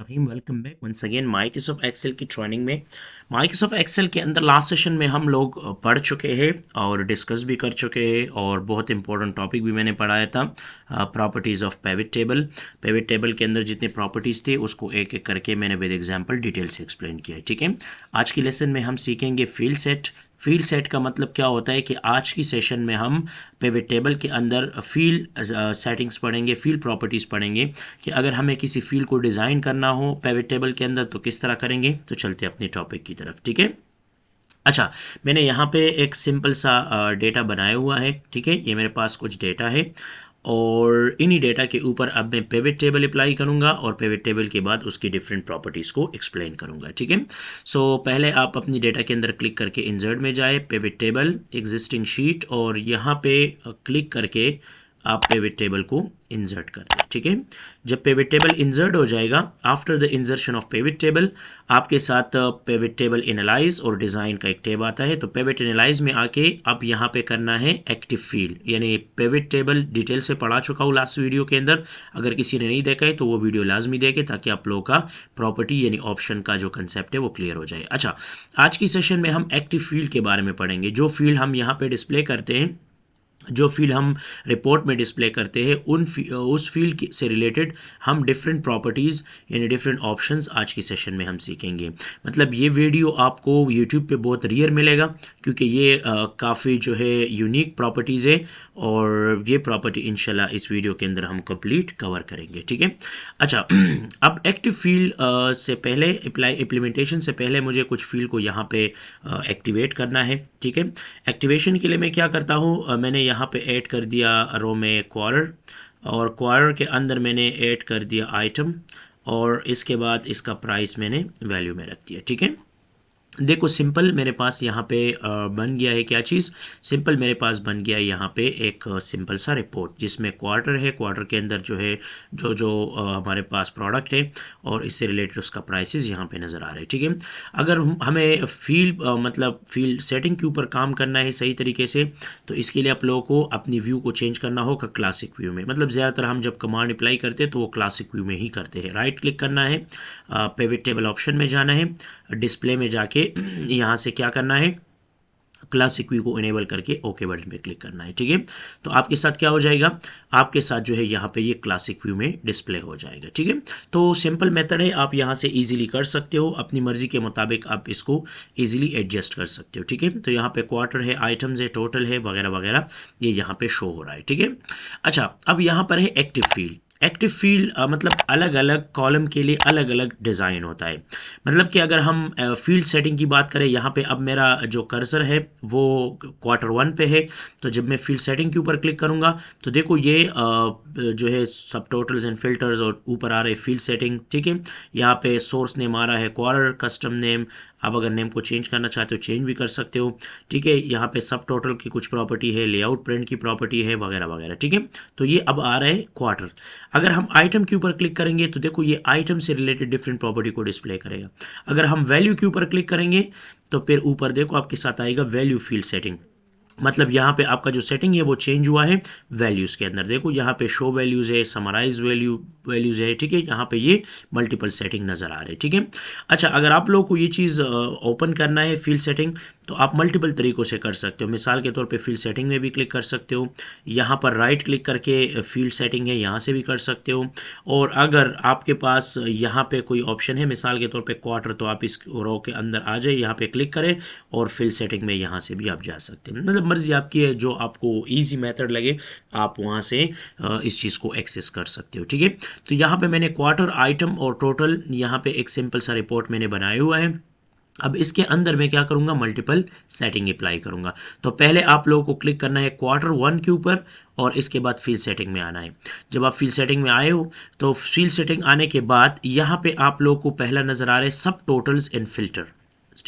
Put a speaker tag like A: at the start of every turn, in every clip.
A: रहीम welcome back once again Microsoft Excel की training में। Microsoft Excel के अंदर लास्ट सेशन में हम लोग पढ़ चुके हैं और डिस्कस भी कर चुके हैं और बहुत इंपॉर्टेंट टॉपिक भी मैंने पढ़ाया था, properties of pivot table. Pivot table के अंदर जितने प्रॉपर्टीज़ थे उसको एक एक करके मैंने विद एग्जांपल डिटेल से एक्सप्लेन किया है। ठीक है, आज की लेसन में हम सीखेंगे फील्ड सेट। फील्ड सेट का मतलब क्या होता है कि आज की सेशन में हम पिवट टेबल के अंदर फील्ड सेटिंग्स पढ़ेंगे, फील्ड प्रॉपर्टीज़ पढ़ेंगे कि अगर हमें किसी फील्ड को डिज़ाइन करना हो पिवट टेबल के अंदर तो किस तरह करेंगे। तो चलते हैं अपने टॉपिक की तरफ। ठीक है, अच्छा, मैंने यहाँ पे एक सिंपल सा डेटा बनाया हुआ है। ठीक है, ये मेरे पास कुछ डेटा है और इन्हीं डेटा के ऊपर अब मैं पिवट टेबल अप्लाई करूँगा और पिवट टेबल के बाद उसकी डिफरेंट प्रॉपर्टीज़ को एक्सप्लेन करूँगा। ठीक है, सो पहले आप अपनी डेटा के अंदर क्लिक करके इंसर्ट में जाए, पिवट टेबल एग्जिस्टिंग शीट, और यहाँ पे क्लिक करके आप पिवट टेबल को इंसर्ट कर दें। ठीक है, जब पिवट टेबल इंसर्ट हो जाएगा, after the insertion of pivot table आपके साथ पिवट टेबल एनालाइज और डिज़ाइन का एक टैब आता है। तो पिवट एनालाइज में आके अब यहाँ पे करना है एक्टिव फील्ड, यानी पिवट टेबल डिटेल से पढ़ा चुका हूँ लास्ट वीडियो के अंदर। अगर किसी ने नहीं देखा है तो वो वीडियो लाजमी देखे ताकि आप लोगों का प्रॉपर्टी यानी ऑप्शन का जो कंसेप्ट है वो क्लियर हो जाए। अच्छा, आज की सेशन में हम एक्टिव फील्ड के बारे में पढ़ेंगे। जो फील्ड हम यहाँ पे डिस्प्ले करते हैं, जो फील्ड हम रिपोर्ट में डिस्प्ले करते हैं, उस फील्ड से रिलेटेड हम डिफरेंट प्रॉपर्टीज़ यानी डिफरेंट ऑप्शंस आज की सेशन में हम सीखेंगे। मतलब ये वीडियो आपको यूट्यूब पे बहुत रेयर मिलेगा क्योंकि ये काफ़ी जो है यूनिक प्रॉपर्टीज़ है और ये प्रॉपर्टी इंशाल्लाह इस वीडियो के अंदर हम कंप्लीट कवर करेंगे। ठीक है, अच्छा, अब एक्टिव फील्ड से पहले इम्प्लीमेंटेशन से पहले मुझे कुछ फील्ड को यहाँ पे एक्टिवेट करना है। ठीक है, एक्टिवेशन के लिए मैं क्या करता हूँ, मैंने यहाँ पे ऐड कर दिया रो में क्वार्टर, और क्वार्टर के अंदर मैंने ऐड कर दिया आइटम, और इसके बाद इसका प्राइस मैंने वैल्यू में रख दिया। ठीक है, देखो सिंपल मेरे पास यहाँ पे बन गया है क्या चीज़, सिंपल मेरे पास बन गया है यहाँ पे एक सिंपल सा रिपोर्ट जिसमें क्वार्टर है, क्वार्टर के अंदर जो है जो जो हमारे पास प्रोडक्ट है और इससे रिलेटेड उसका प्राइसेस यहाँ पे नज़र आ रहे हैं। ठीक है, अगर हमें फील्ड मतलब फील्ड सेटिंग के ऊपर काम करना है सही तरीके से, तो इसके लिए आप लोगों को अपनी व्यू को चेंज करना होगा क्लासिक व्यू में। मतलब ज़्यादातर हम जब कमांड अप्लाई करते हैं तो वो क्लासिक व्यू में ही करते हैं। राइट क्लिक करना है, पिवट टेबल ऑप्शन में जाना है, डिस्प्ले में जाके यहाँ से क्या करना है, क्लासिक व्यू को इनेबल करके ओके बटन पे क्लिक करना है। ठीक है, तो आपके साथ क्या हो जाएगा, आपके साथ जो है यहाँ पे ये क्लासिक व्यू में डिस्प्ले हो जाएगा। ठीक है, तो सिंपल मेथड है, आप यहाँ से इजीली कर सकते हो, अपनी मर्जी के मुताबिक आप इसको इजीली एडजस्ट कर सकते हो। ठीक है, तो यहाँ पे क्वार्टर है, आइटम्स है, टोटल है, वगैरह वगैरह, ये यहाँ पे शो हो रहा है। ठीक है, अच्छा, अब यहाँ पर है एक्टिव फील्ड। एक्टिव फील्ड मतलब अलग अलग कॉलम के लिए अलग अलग डिज़ाइन होता है। मतलब कि अगर हम फील्ड सेटिंग की बात करें, यहाँ पे अब मेरा जो कर्सर है वो क्वार्टर 1 पे है, तो जब मैं फील्ड सेटिंग के ऊपर क्लिक करूँगा तो देखो ये जो है सब टोटल्स एंड फिल्टर्स और ऊपर आ रहे फील्ड सेटिंग। ठीक है, यहाँ पे सोर्स नेम आ रहा है क्वार्टर, कस्टम नेम, आप अगर नेम को चेंज करना चाहते हो चेंज भी कर सकते हो। ठीक है, यहाँ पे सब टोटल की कुछ प्रॉपर्टी है, लेआउट प्रिंट की प्रॉपर्टी है, वगैरह वगैरह। ठीक है, तो ये अब आ रहा है क्वार्टर। अगर हम आइटम के ऊपर क्लिक करेंगे तो देखो ये आइटम से रिलेटेड डिफरेंट प्रॉपर्टी को डिस्प्ले करेगा। अगर हम वैल्यू के ऊपर क्लिक करेंगे तो फिर ऊपर देखो आपके साथ आएगा वैल्यू फील्ड सेटिंग। मतलब यहाँ पे आपका जो सेटिंग है वो चेंज हुआ है वैल्यूज़ के अंदर। देखो यहाँ पे शो वैल्यूज़ है, समराइज वैल्यूज़ है। ठीक है, यहाँ पे ये मल्टीपल सेटिंग नज़र आ रहे हैं। ठीक है, अच्छा, अगर आप लोगों को ये चीज़ ओपन करना है फील्ड सेटिंग तो आप मल्टीपल तरीक़ों से कर सकते हो। मिसाल के तौर पे फील्ड सेटिंग में भी क्लिक कर सकते हो, यहाँ पर राइट क्लिक करके फील्ड सेटिंग है यहाँ से भी कर सकते हो, और अगर आपके पास यहाँ पे कोई ऑप्शन है मिसाल के तौर पे क्वार्टर, तो आप इस रो के अंदर आ जाए, यहाँ पे क्लिक करें और फील्ड सेटिंग में यहाँ से भी आप जा सकते हैं। मतलब मर्जी आपकी है, जो आपको ईजी मेथड लगे आप वहाँ से इस चीज़ को एक्सेस कर सकते हो। ठीक है, तो यहाँ पे मैंने क्वार्टर, आइटम और टोटल यहाँ पे एक सिंपल सा रिपोर्ट मैंने बनाया हुआ है। अब इसके अंदर मैं क्या करूँगा, मल्टीपल सेटिंग अप्लाई करूँगा। तो पहले आप लोगों को क्लिक करना है क्वार्टर 1 के ऊपर और इसके बाद फील्ड सेटिंग में आना है। जब आप फील्ड सेटिंग में आए हो तो फील्ड सेटिंग आने के बाद यहाँ पे आप लोगों को पहला नज़र आ रहा है सब टोटल्स एंड फिल्टर।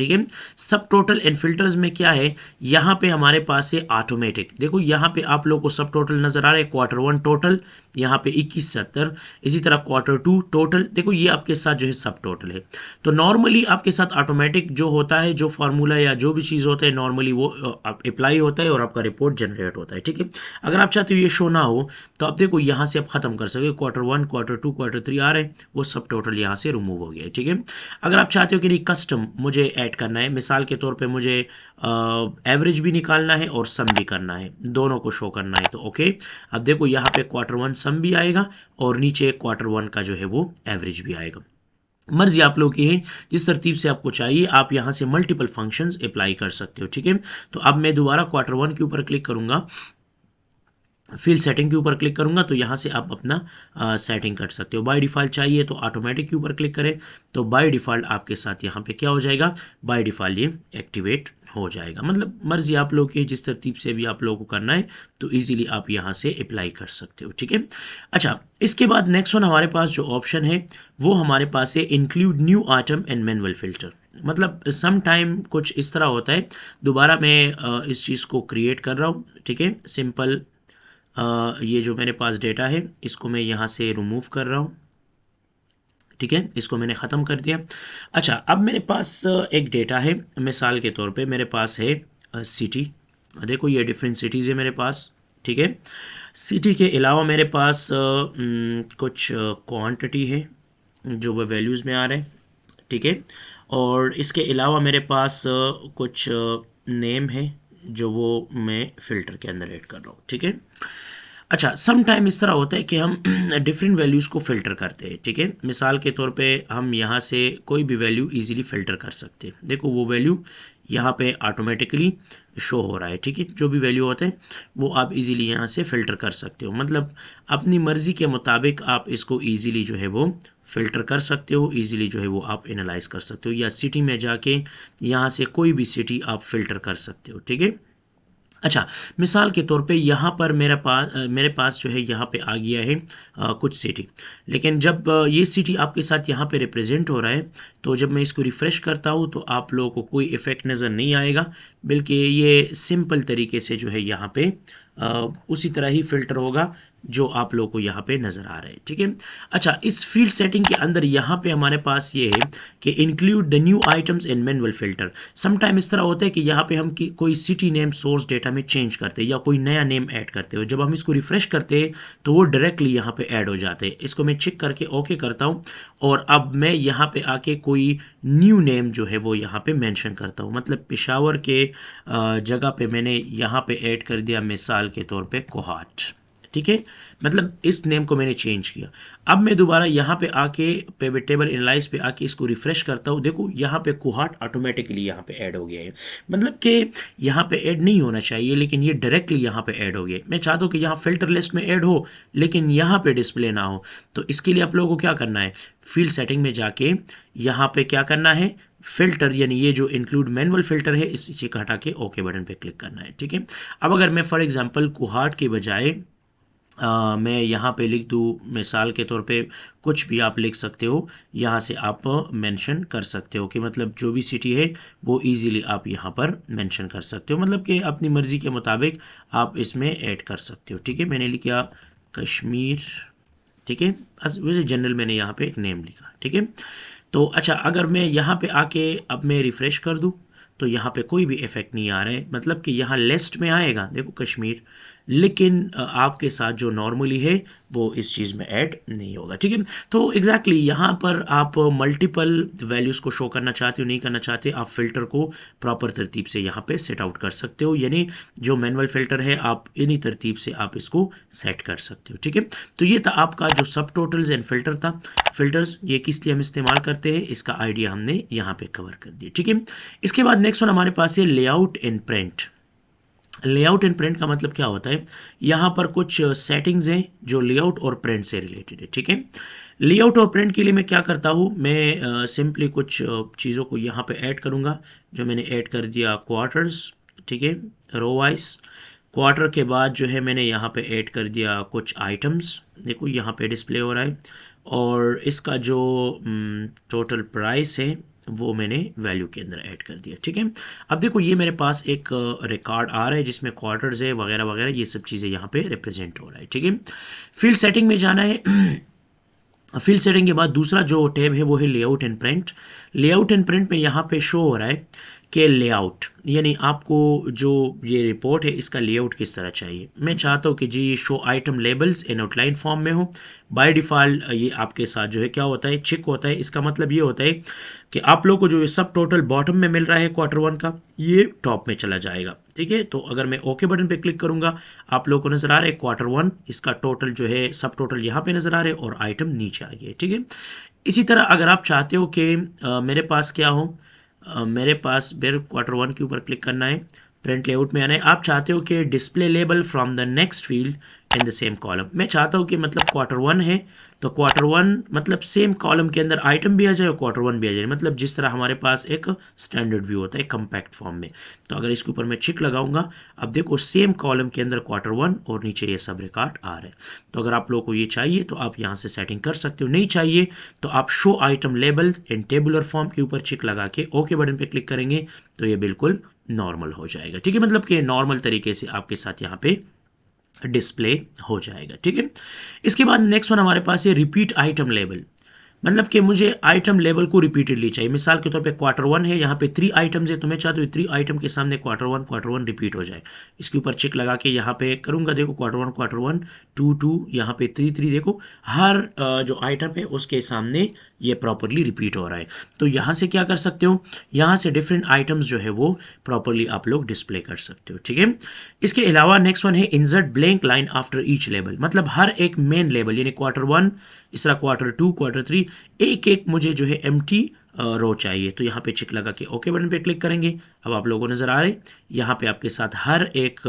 A: ठीक है। सब टोटल एंड फिल्टर्स में क्या है, यहाँ पे हमारे पास है ऑटोमेटिक। देखो यहाँ पे आप लोगों को सब टोटल नजर आ रहा है, क्वार्टर 1 टोटल यहाँ पे 2170, इसी तरह क्वार्टर 2 टोटल, देखो ये आपके साथ जो है सब टोटल है। तो नॉर्मली आपके साथ ऑटोमेटिक जो होता है, जो फार्मूला या जो भी चीज़ होता है नॉर्मली वो अप्लाई होता है और आपका रिपोर्ट जनरेट होता है, ठीक है। अगर आप चाहते हो ये शो ना हो तो आप देखो यहाँ से आप ख़त्म कर सके, क्वार्टर 1 क्वार्टर 2 क्वार्टर 3 आ रहे हैं, वो सब टोटल यहाँ से रिमूव हो गया है, ठीक है। अगर आप चाहते हो कि नहीं कस्टम मुझे ऐड करना है, मिसाल के तौर पे मुझे एवरेज भी निकालना है और सम भी करना है, दोनों को शो करना है, तो ओके। अब देखो यहाँ पे क्वार्टर 1 सम भी आएगा और नीचे क्वार्टर 1 का जो है वो एवरेज भी आएगा। मर्जी आप लोग की है, जिस तरतीब से आपको चाहिए आप यहाँ से मल्टीपल फंक्शंस अप्लाई कर सकते हो, ठीक है। तो अब मैं दोबारा क्वार्टर 1 के ऊपर क्लिक करूंगा, फील्ड सेटिंग के ऊपर क्लिक करूंगा तो यहाँ से आप अपना सेटिंग कर सकते हो। बाय डिफ़ॉल्ट चाहिए तो ऑटोमेटिक के ऊपर क्लिक करें, तो बाय डिफ़ॉल्ट आपके साथ यहाँ पे क्या हो जाएगा, बाय डिफ़ॉल्ट ये एक्टिवेट हो जाएगा। मतलब मर्जी आप लोग की, जिस तरतीब से भी आप लोगों को करना है तो इजीली आप यहाँ से अप्लाई कर सकते हो, ठीक है। अच्छा, इसके बाद नेक्स्ट वन हमारे पास जो ऑप्शन है वो हमारे पास है include new item and manual filter. मतलब सम टाइम कुछ इस तरह होता है, दोबारा मैं इस चीज़ को क्रिएट कर रहा हूँ, ठीक है। सिंपल ये जो मेरे पास डेटा है इसको मैं यहाँ से रिमूव कर रहा हूँ, ठीक है, इसको मैंने ख़त्म कर दिया। अच्छा, अब मेरे पास एक डेटा है, मिसाल के तौर पे मेरे पास है सिटी, देखो ये डिफरेंट सिटीज़ है मेरे पास, ठीक है। सिटी के अलावा मेरे पास कुछ क्वांटिटी है जो वो वैल्यूज़ में आ रहे हैं, ठीक है। और इसके अलावा मेरे पास कुछ नेम है जो वो मैं फ़िल्टर के अंदर ऐड कर रहा हूँ, ठीक है। अच्छा, सम टाइम इस तरह होता है कि हम डिफरेंट वैल्यूज़ को फ़िल्टर करते हैं, ठीक है। मिसाल के तौर पे हम यहाँ से कोई भी वैल्यू इजीली फ़िल्टर कर सकते हैं, देखो वो वैल्यू यहाँ पे ऑटोमेटिकली शो हो रहा है, ठीक है। जो भी वैल्यू होते हैं वो आप इजीली यहाँ से फ़िल्टर कर सकते हो, मतलब अपनी मर्ज़ी के मुताबिक आप इसको इजीली जो है वो फ़िल्टर कर सकते हो, इजीली जो है वो आप एनालाइज कर सकते हो, या सिटी में जाके यहाँ से कोई भी सिटी आप फ़िल्टर कर सकते हो, ठीक है। अच्छा, मिसाल के तौर पे यहाँ पर मेरे पास जो है यहाँ पे आ गया है कुछ सिटी, लेकिन जब ये सिटी आपके साथ यहाँ पे रिप्रेजेंट हो रहा है तो जब मैं इसको रिफ़्रेश करता हूँ तो आप लोगों को कोई इफ़ेक्ट नज़र नहीं आएगा, बल्कि ये सिंपल तरीके से जो है यहाँ पे उसी तरह ही फ़िल्टर होगा जो आप लोगों को यहाँ पे नज़र आ रहा है, ठीक है। अच्छा, इस फील्ड सेटिंग के अंदर यहाँ पे हमारे पास ये है कि include the new items in manual filter. Some time इस तरह होता है कि यहाँ पे हम कोई सिटी नेम सोर्स डेटा में चेंज करते हैं या कोई नया नेम ऐड करते हो, जब हम इसको रिफ्रेश करते हैं तो वो डायरेक्टली यहाँ पे ऐड हो जाते हैं। इसको मैं चेक करके ओके करता हूँ और अब मैं यहाँ पे आके कोई न्यू नेम जो है वो यहाँ पे मेंशन करता हूँ, मतलब पेशावर के जगह पे मैंने यहाँ पे ऐड कर दिया मिसाल के तौर पे कोहाट, ठीक है। मतलब इस नेम को मैंने चेंज किया। अब मैं दोबारा यहाँ पे आके पिवट टेबल एनालाइज पे आके इसको रिफ्रेश करता हूँ, देखो यहाँ पे कोहाट ऑटोमेटिकली यहाँ पे ऐड हो गया है, मतलब कि यहाँ पे ऐड नहीं होना चाहिए लेकिन ये डायरेक्टली यहाँ पे ऐड हो गया। मैं चाहता हूँ कि यहाँ फिल्टर लिस्ट में ऐड हो लेकिन यहाँ पे डिस्प्ले ना हो, तो इसके लिए आप लोगों को क्या करना है, फील्ड सेटिंग में जाके यहाँ पे क्या करना है, फिल्टर यानी ये जो इंक्लूड मैनुअल फिल्टर है इस चीज़ को हटा के ओके बटन पे क्लिक करना है, ठीक है। अब अगर मैं फॉर एग्जांपल कोहाट के बजाय मैं यहाँ पे लिख दूँ, मिसाल के तौर पे कुछ भी आप लिख सकते हो, यहाँ से आप मेंशन कर सकते हो कि मतलब जो भी सिटी है वो इजीली आप यहाँ पर मेंशन कर सकते हो, मतलब कि अपनी मर्ज़ी के मुताबिक आप इसमें ऐड कर सकते हो, ठीक है। मैंने लिखा कश्मीर, ठीक है, वैसे जनरल मैंने यहाँ पे एक नेम लिखा, ठीक है। तो अच्छा, अगर मैं यहाँ पे आके अब मैं रिफ़्रेश कर दूँ तो यहाँ पे कोई भी इफेक्ट नहीं आ रहा है, मतलब कि यहाँ लिस्ट में आएगा देखो कश्मीर, लेकिन आपके साथ जो नॉर्मली है वो इस चीज़ में ऐड नहीं होगा, ठीक है। तो एग्जैक्टली यहाँ पर आप मल्टीपल वैल्यूज़ को शो करना चाहते हो नहीं करना चाहते, आप फ़िल्टर को प्रॉपर तरतीब से यहाँ पे सेट आउट कर सकते हो, यानी जो मैनुअल फ़िल्टर है आप इन्हीं तरतीब से आप इसको सेट कर सकते हो, ठीक है। तो ये था आपका जो सब टोटल्स एंड फिल्टर था। फिल्टर्स ये किस लिए हम इस्तेमाल करते हैं इसका आइडिया हमने यहाँ पे कवर कर दिया, ठीक है। इसके बाद नेक्स्ट वन हमारे पास है layout and print. Layout and print का मतलब क्या होता है, यहाँ पर कुछ सेटिंग्स हैं जो लेआउट और प्रिंट से रिलेटेड है, ठीक है। लेआउट और प्रिंट के लिए मैं क्या करता हूँ, मैं सिंपली कुछ चीज़ों को यहाँ पे ऐड करूँगा, जो मैंने ऐड कर दिया क्वार्टर्स, ठीक है, रो वाइज। क्वार्टर के बाद जो है मैंने यहाँ पे ऐड कर दिया कुछ आइटम्स, देखो यहाँ पे डिस्प्ले हो रहा है, और इसका जो टोटल प्राइस है वो मैंने वैल्यू के अंदर ऐड कर दिया। ठीक है, अब देखो ये मेरे पास एक रिकॉर्ड आ रहा है जिसमें क्वार्टर्स है वगैरह वगैरह, ये सब चीज़ें यहाँ पे रिप्रेजेंट हो रहा है। ठीक है, फील्ड सेटिंग में जाना है। फील्ड सेटिंग के बाद दूसरा जो टैब है वो है layout and print. Layout and print में यहाँ पे शो हो रहा है कि लेआउट, यानी आपको जो ये रिपोर्ट है इसका लेआउट किस तरह चाहिए। मैं चाहता हूँ कि जी ये शो आइटम लेबल्स इन आउटलाइन फॉर्म में हो। बाय डिफ़ॉल्ट ये आपके साथ जो है क्या होता है, चिक होता है। इसका मतलब ये होता है कि आप लोग को जो सब टोटल बॉटम में मिल रहा है Q1 का, ये टॉप में चला जाएगा। ठीक है, तो अगर मैं ओके बटन पे क्लिक करूंगा, आप लोगों को नजर आ रहा है Q1 इसका टोटल जो है सब टोटल यहाँ पे नजर आ रहे हैं और आइटम नीचे आ गए। ठीक है, इसी तरह अगर आप चाहते हो कि मेरे पास क्या हो, मेरे पास मेरे Q1 के ऊपर क्लिक करना है, प्रिंट लेआउट में आना है। आप चाहते हो कि display label from the next field in the same column. मैं चाहता हूँ कि मतलब Q1 है तो Q1 मतलब सेम कॉलम के अंदर आइटम भी आ जाए और Q1 भी आ जाए, मतलब जिस तरह हमारे पास एक स्टैंडर्ड व्यू होता है कम्पैक्ट फॉर्म में। तो अगर इसके ऊपर मैं चिक लगाऊंगा, अब देखो सेम कॉलम के अंदर Q1 और नीचे ये सब रिकॉर्ड आ रहे हैं। तो अगर आप लोगों को ये चाहिए तो आप यहाँ से सेटिंग कर सकते हो, नहीं चाहिए तो आप शो आइटम लेबल इन टेबुलर फॉर्म के ऊपर चिक लगा के ओके बटन पे क्लिक करेंगे तो ये बिल्कुल नॉर्मल हो जाएगा। ठीक है, मतलब कि नॉर्मल तरीके से आपके साथ यहाँ पे डिस्प्ले हो जाएगा। ठीक है, इसके बाद नेक्स्ट वन हमारे पास है रिपीट आइटम लेबल। मतलब कि मुझे आइटम लेवल को रिपीटेडली चाहिए। मिसाल के तौर पे Q1 है, यहाँ पे 3 आइटम्स है, तो मैं चाहता हूँ 3 आइटम के सामने Q1 रिपीट हो जाए। इसके ऊपर चिक लगा के यहाँ पे करूँगा, देखो Q1 2 यहाँ पे 3 देखो हर जो आइटम है उसके सामने ये प्रॉपरली रिपीट हो रहा है। तो यहाँ से क्या कर सकते हो, यहाँ से डिफरेंट आइटम्स जो है वो प्रॉपरली आप लोग डिस्प्ले कर सकते हो। ठीक है, इसके अलावा नेक्स्ट वन है insert blank line after each label. मतलब हर एक मेन लेबल यानी Q1, इस तरह Q2 Q3 एक एक मुझे जो है एम्प्टी रो चाहिए। तो यहाँ पे चिक लगा के ओके बटन पे क्लिक करेंगे। अब आप लोगों को नजर आ रहे यहाँ पे आपके साथ हर एक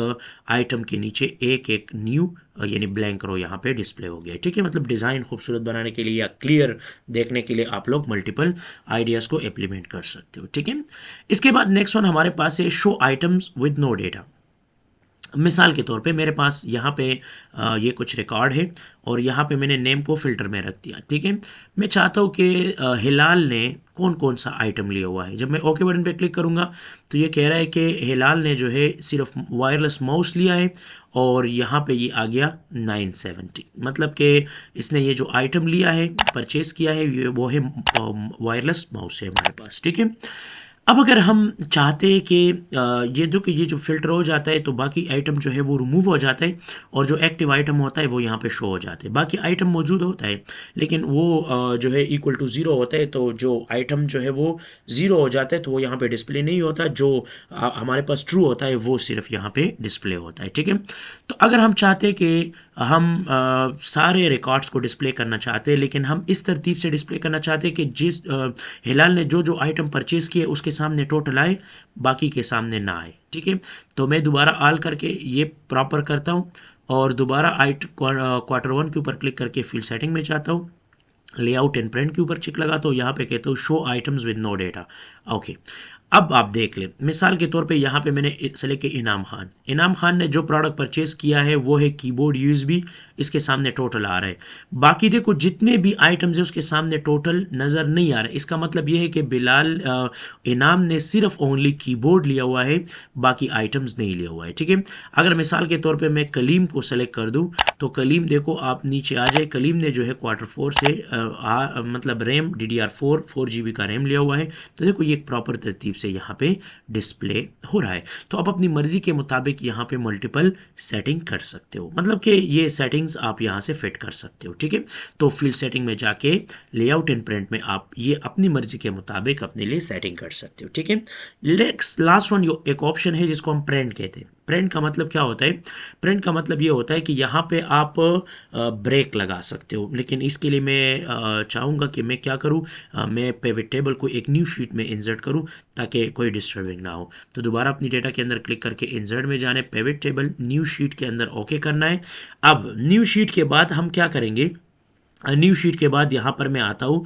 A: आइटम के नीचे एक एक न्यू यानी ब्लैंक रो यहाँ पे डिस्प्ले हो गया। ठीक है, मतलब डिज़ाइन खूबसूरत बनाने के लिए या क्लियर देखने के लिए आप लोग मल्टीपल आइडियाज़ को इम्प्लीमेंट कर सकते हो। ठीक है, इसके बाद नेक्स्ट वन हमारे पास है show items with no data. मिसाल के तौर पे मेरे पास यहाँ पे ये कुछ रिकॉर्ड है और यहाँ पे मैंने नेम को फिल्टर में रख दिया। ठीक है, मैं चाहता हूँ कि हिलाल ने कौन कौन सा आइटम लिया हुआ है। जब मैं ओके बटन पे क्लिक करूँगा तो ये कह रहा है कि हिलाल ने जो है सिर्फ वायरलेस माउस लिया है और यहाँ पे ये आ गया 970, मतलब कि इसने ये जो आइटम लिया है परचेज़ किया है वो है वायरलेस माउस है हमारे पास। ठीक है, अब अगर हम चाहते हैं कि ये जो फिल्टर हो जाता है तो बाकी आइटम जो है वो रिमूव हो जाता है और जो एक्टिव आइटम होता है वो यहाँ पे शो हो जाते हैं। बाकी आइटम मौजूद होता है लेकिन वो जो है इक्वल टू ज़ीरो होता है, तो जो आइटम जो है वो ज़ीरो हो जाता है तो वो यहाँ पे डिस्प्ले नहीं होता। जो हमारे पास ट्रू होता है वो सिर्फ यहाँ पे डिस्प्ले होता है। ठीक है, तो अगर हम चाहते हैं कि हम सारे रिकॉर्ड्स को डिस्प्ले करना चाहते हैं लेकिन हम इस तरतीब से डिस्प्ले करना चाहते हैं कि जिस हिलाल ने जो आइटम परचेज़ किए उसके सामने टोटल आए, बाकी के सामने ना आए। ठीक है, तो मैं दोबारा ऑल करके ये प्रॉपर करता हूँ और दोबारा Q1 के ऊपर क्लिक करके फील्ड सेटिंग में जाता हूँ, लेआउट एंड प्रिंट के ऊपर चिक लगाता हूँ, यहाँ पे कहता हूँ show items with no data. Okay, अब आप देख लें मिसाल के तौर पे यहाँ पे मैंने सेलेक्ट किया इनाम खान ने जो प्रोडक्ट परचेज़ किया है वो है कीबोर्ड USB, इसके सामने टोटल आ रहा है। बाकी देखो जितने भी आइटम्स है उसके सामने टोटल नज़र नहीं आ रहा है। इसका मतलब ये है कि बिलाल इनाम ने सिर्फ ओनली कीबोर्ड लिया हुआ है, बाकी आइटम्स नहीं लिया हुआ है। ठीक है, अगर मिसाल के तौर पे मैं कलीम को सेलेक्ट कर दूं तो कलीम देखो आप नीचे आ जाए, कलीम ने जो है Q4 से मतलब रैम DDR4 4GB का रैम लिया हुआ है। तो देखो ये एक प्रॉपर तरतीब से यहाँ पे डिस्प्ले हो रहा है। तो आप अपनी मर्जी के मुताबिक यहाँ पे मल्टीपल सेटिंग कर सकते हो, मतलब कि ये सेटिंग्स आप यहाँ से फिट कर सकते हो। ठीक है, तो फील्ड सेटिंग में जाके लेआउट एंड प्रिंट में आप ये अपनी मर्जी के मुताबिक अपने लिए सेटिंग कर सकते हो। ठीक है, लास्ट वन एक ऑप्शन है जिसको हम प्रिंट कहते हैं। प्रिंट का मतलब क्या होता है, प्रिंट का मतलब ये होता है कि यहाँ पे आप ब्रेक लगा सकते हो, लेकिन इसके लिए मैं चाहूँगा कि मैं क्या करूँ, मैं पिवट टेबल को एक न्यू शीट में इंसर्ट करूँ ताकि कोई डिस्टर्बिंग ना हो। तो दोबारा अपनी डेटा के अंदर क्लिक करके इंसर्ट में जाने, पिवट टेबल न्यू शीट के अंदर ओके करना है। अब न्यू शीट के बाद हम क्या करेंगे, न्यू शीट के बाद यहाँ पर मैं आता हूँ,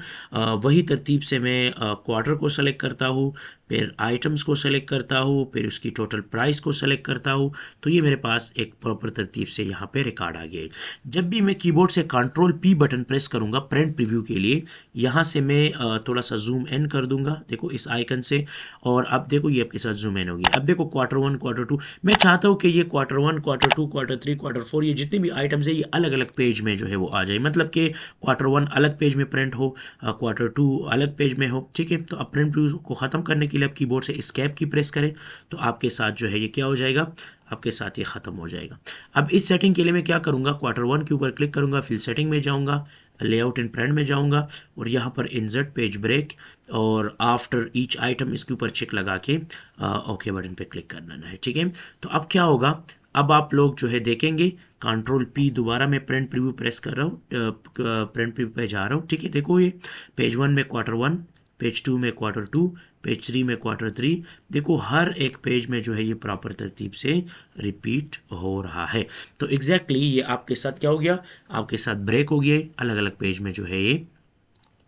A: वही तरतीब से मैं क्वार्टर को सेलेक्ट करता हूँ, फिर आइटम्स को सेलेक्ट करता हूँ, फिर उसकी टोटल प्राइस को सेलेक्ट करता हूँ, तो ये मेरे पास एक प्रॉपर तरतीब से यहाँ पे रिकॉर्ड आ गया है। जब भी मैं कीबोर्ड से कंट्रोल पी बटन प्रेस करूँगा प्रिंट प्रीव्यू के लिए, यहाँ से मैं थोड़ा सा जूम इन कर दूंगा, देखो इस आइकन से, और अब देखो ये आपके साथ जूम इन होगी। अब देखो Q1 Q2, मैं चाहता हूँ कि ये Q1 Q2 Q3 Q4 ये जितने भी आइटम्स है ये अलग अलग पेज में जो है वो आ जाए, मतलब कि Q1 अलग पेज में प्रिंट हो, Q2 अलग पेज में हो, ठीक है। तो अब प्रिंट प्रीव्यू को ख़त्म करने के लिए आप कीबोर्ड से एस्केप की प्रेस करें, तो आपके साथ जो है ये क्या हो जाएगा, आपके साथ ये ख़त्म हो जाएगा। अब इस सेटिंग के लिए मैं क्या करूँगा, Q1 के ऊपर क्लिक करूँगा, फिर सेटिंग में जाऊँगा, लेआउट इन प्रिंट में जाऊँगा, और यहाँ पर इंसर्ट पेज ब्रेक और आफ्टर ईच आइटम इसके ऊपर चेक लगा के ओके बटन पे क्लिक करना है, ठीक है। तो अब क्या होगा, अब आप लोग जो है देखेंगे, कंट्रोल पी दोबारा मैं प्रिंट प्रीव्यू प्रेस कर रहा हूँ, प्रिंट प्रीव्यू पे जा रहा हूँ, ठीक है। देखो ये पेज 1 में Q1, पेज 2 में Q2, पेज 3 में Q3, देखो हर एक पेज में जो है ये प्रॉपर तरतीब से रिपीट हो रहा है। तो एग्जैक्टली ये आपके साथ क्या हो गया, आपके साथ ब्रेक हो गया, अलग अलग पेज में जो है ये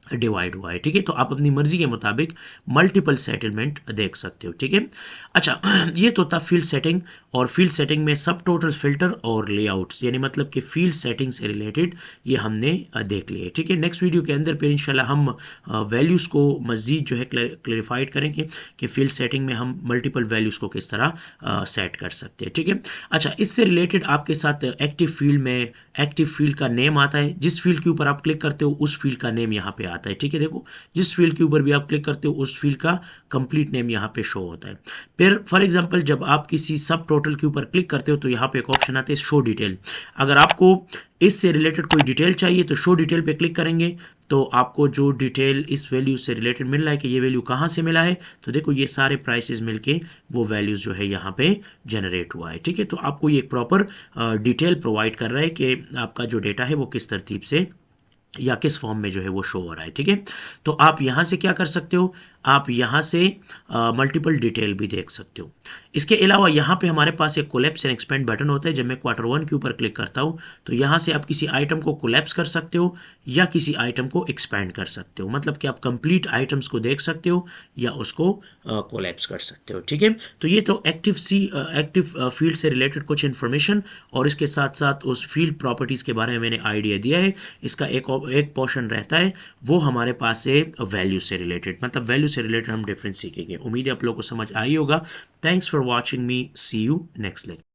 A: डिवाइड हुआ है, ठीक है। तो आप अपनी मर्जी के मुताबिक मल्टीपल सेटलमेंट देख सकते हो, ठीक है। अच्छा, ये तो था फील्ड सेटिंग, और फील्ड सेटिंग में सब टोटल फिल्टर और लेआउट्स, यानी मतलब कि फील्ड सेटिंग से रिलेटेड ये हमने देख लिया है, ठीक है। नेक्स्ट वीडियो के अंदर फिर इंशाल्लाह हम वैल्यूज़ को मज़ीद जो है क्लैरिफाइड करेंगे कि फील्ड सेटिंग में हम मल्टीपल वैल्यूज़ को किस तरह सेट कर सकते हैं, ठीक है। अच्छा, इससे रिलेटेड आपके साथ एक्टिव फील्ड में एक्टिव फील्ड का नेम आता है, जिस फील्ड के ऊपर आप क्लिक करते हो उस फील्ड का नेम यहाँ पे आता है, ठीक है। देखो जिस फील्ड के ऊपर भी आप क्लिक करते हो उस फील्ड का कंप्लीट नेम यहाँ पे शो होता है। फिर फॉर एग्जांपल जब आप किसी सब टोटल के ऊपर क्लिक करते हो तो यहाँ पे एक ऑप्शन आता है शो डिटेल। अगर आपको इससे रिलेटेड कोई डिटेल चाहिए तो शो डिटेल पे क्लिक करेंगे, तो आपको जो डिटेल इस वैल्यू से रिलेटेड मिल रहा है कि ये वैल्यू कहाँ से मिला है, तो देखो ये सारे प्राइसेस मिलके वो वैल्यूज़ जो है यहाँ पे जनरेट हुआ है, ठीक है। तो आपको ये एक प्रॉपर डिटेल प्रोवाइड कर रहा है कि आपका जो डेटा है वो किस तरतीब से या किस फॉर्म में जो है वो शो हो रहा है, ठीक है। तो आप यहाँ से क्या कर सकते हो, आप यहाँ से मल्टीपल डिटेल भी देख सकते हो। इसके अलावा यहाँ पे हमारे पास एक कोलैप्स एंड एक्सपेंड बटन होता है। जब मैं Q1 के ऊपर क्लिक करता हूँ तो यहाँ से आप किसी आइटम को कोलैप्स कर सकते हो या किसी आइटम को एक्सपेंड कर सकते हो, मतलब कि आप कंप्लीट आइटम्स को देख सकते हो या उसको कोलैप्स कर सकते हो, ठीक है। तो ये तो एक्टिव फील्ड से रिलेटेड कुछ इन्फॉर्मेशन, और इसके साथ साथ उस फील्ड प्रॉपर्टीज़ के बारे में मैंने आइडिया दिया है। इसका एक पोर्शन रहता है वो हमारे पास है वैल्यू से रिलेटेड, मतलब वैल्यू से रिलेटेड हम डिफरेंस सीखेंगे। उम्मीद है आप लोगों को समझ आई होगा। Thanks for watching me, see you next lecture.